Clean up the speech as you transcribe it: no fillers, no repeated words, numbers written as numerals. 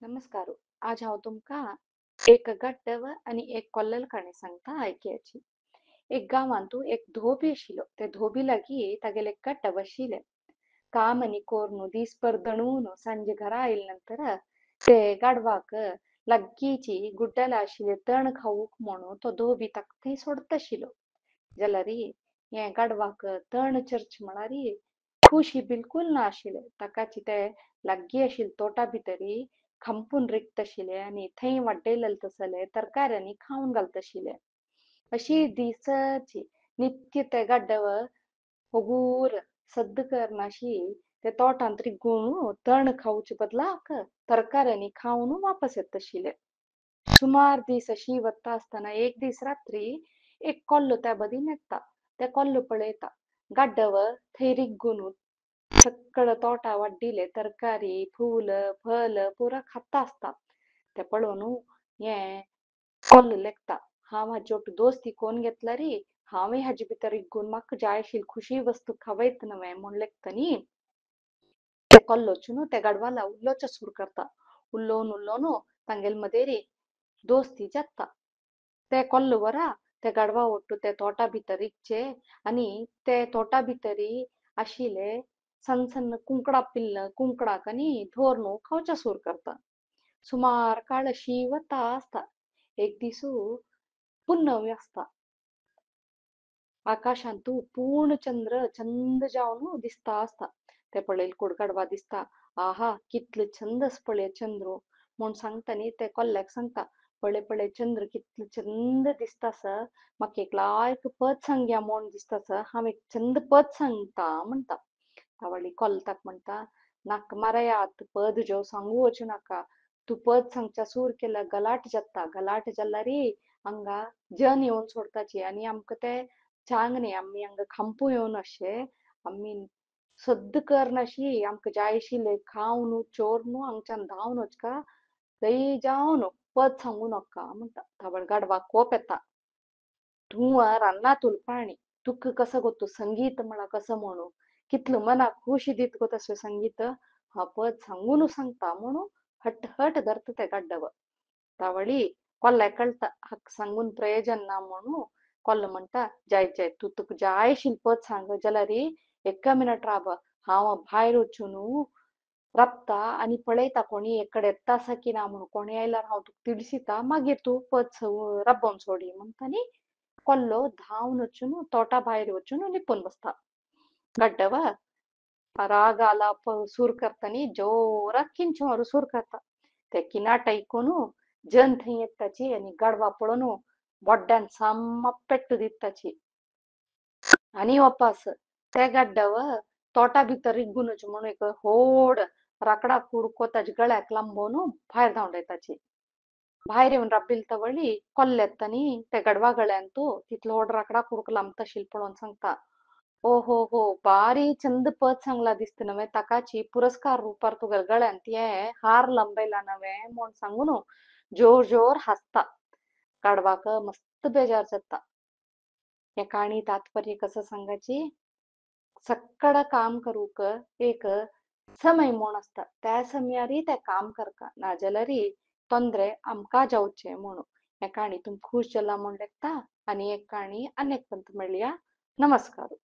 नमस्कार. आज हांव तुमका एक गड्डव आणि एक कोल्लल काणी सांगता आयकयाची. एक गावांतू एक धोबी आशिल्लो. ते धोबी लागीं तागेले एक गड्डव आशिल्लें. काम आनी कोरून दीसभर दणून सांजे घरा आयले नंतर ते गाडवाक लागींची गुड्डला आशिल्ले तण खावूंक म्हणून तो धोबी ताका थंय सोडता आशिल्लो. जाल्यार हे गाडवाक तण चरचे म्हळ्यार खुशी बिलकुल ना आशिल्लें. ताकाच ते लागीं आशिल्ले तोटा भितर खांपून रिगता आशिल्ले आनी थंय वाडयलेले तसले तरकाऱ्यांनी खावन घालता आशिल्ले. अशी दिसाची नित्य ते गाड्डव होगूर सद्द करनाशी ते तोटांत रिगून तण खावचे बदलाक तरकाऱ्यांनी खावन वापस येता आशिल्ले. सुमार दीस अशी वता आसतना एक दीस रात्री एक कोल्लो त्या बदीन येता. ते कोल्लो पळयता गाड्डव थंय रिग्गून सक्कळ तोटा वाडिल्ले तरकारी फूल फल पुरा खाता आसता. ते पळोवन हे कोल्लो लेकता, हांव हाजे वाटू दोस्ती कोण घेतला रे, हांवय हाजे भितर रिग्गून म्हाका जाय आशिल्ली खुशी वस्तू खावयत न्हय म्हूण लेकता न्ही. ते कोल्लोचून त्या गाडवाला उलोवचा सुरू करता. उलोवन उलोवन तांगेले मदें दोस्ती जाता. ते कोल्लो वरा त्या गाडवा वाटू ते तोटा भितर रिगचे आनी ते तोटा भितर आशिल्ले सन्न सन्न कुंकडाक आनी धोरणू खावच्या सुरू करता. सुमार काळ अशी वता आसता. एक दिसू पुन्नव आसता. आकाशांतू पूर्ण चंद्र चंद जावन दिसता आसता. ते पळयले कुड गाडवा दिसता, आहा कितलो छंद आसा पळय चंद्र म्हूण सांगता न्ही. ते कोल्ल्याक सांगता, पळय पळय चंद्र कितलो चंद दिसता आसा, म्हाका एक लायक पद सांगया म्हूण दिसता आसा, हांव एक चंद पद सांगता म्हणटा. तावळी कोल्लो ताका म्हणटा, नाका मारया आतां पद ज्यो सांगू वचूं नाका. तूं पद सांगच्या सुरू केल्यार गलाट जाता. गलाट जाल्यार हांगा जन येवन सोडपाची आनी आमकां ते चांग न्ही, आमी हांगा खांपू येवन अशें आमी सद्द करनाशी आमकां जाय आशिल्लें खावन चोरून हांगच्यान धांवन वचका थंय जावन पद सांगू नाका म्हणटा. तावळ गाडवाक कोप येता. तूं रानांत उलपाणी, तुका कसो गो तूं संगीत म्हळ्यार कसो म्हणू, कितलो मनाक खुशी दिता गो तसलें संगीत, हांव पद सांगून सांगता म्हणून हट हट धरता तें गाड्डव. तावळी कोल्ल्याक कळटा हाका सांगून प्रयोजन ना म्हणून कोल्लो म्हणटा, जाय जाय तूं तुका जाय आशिल्लें पद सांग जाल्यार एक्का मिनट राब, हांव भायर वचून राबता आनी पळयता कोणी एकडे येता आसा की ना म्हणून. कोणी आयल्यार हांव तुका तिडसिता, मागीर तूं पद राबोवन सोडी म्हणटा न्ही. कोल्लो धांवन वचून तोटा भायर वचून लिपून बसता. गाड्डव राग आला सुरू करता न्ही जोराक किंच मारूं सुरू करता. ते किनाट आयकून जन थंय येताची आनी गाडवा पळोवन बोड्ड्यान साम्मा पेट्ट दिताची आनी वापस ते गाड्डव तोटा भितर रिग्गूनच म्हणून एक व्हड राकडा कुडको ताच्या गळ्याक लांबोवन भायर धांवून येताची. भायर येवन राबिले तवळी कोल्लो येता न्ही त्या गाडवा गळ्यांतू तितलो व्हड राकडा कुडको लांबता आशिल्लो पळोवन सांगता, ओ हो हो बारी चंद पद सांगला दिसता नवे, ताकाची पुरस्कार रुपार तुगेल्या गळ्यांत हे हार लांबयला नवे म्हूण सांगून जोर जोर हांसता. गाडवाक मस्त बेजार जाता. हे काणी तात्पर्य कसं सांगाची, सक्कड काम करूक एक समय म्हूण आसता. त्या समयार ते काम करता नाजाल्यार तोंदरे आमकां जावचे म्हणून. हे काणी तुमकां खूश जाला म्हूण लेखता आनी एक काणी आनेक पंत मेळया. नमस्कार.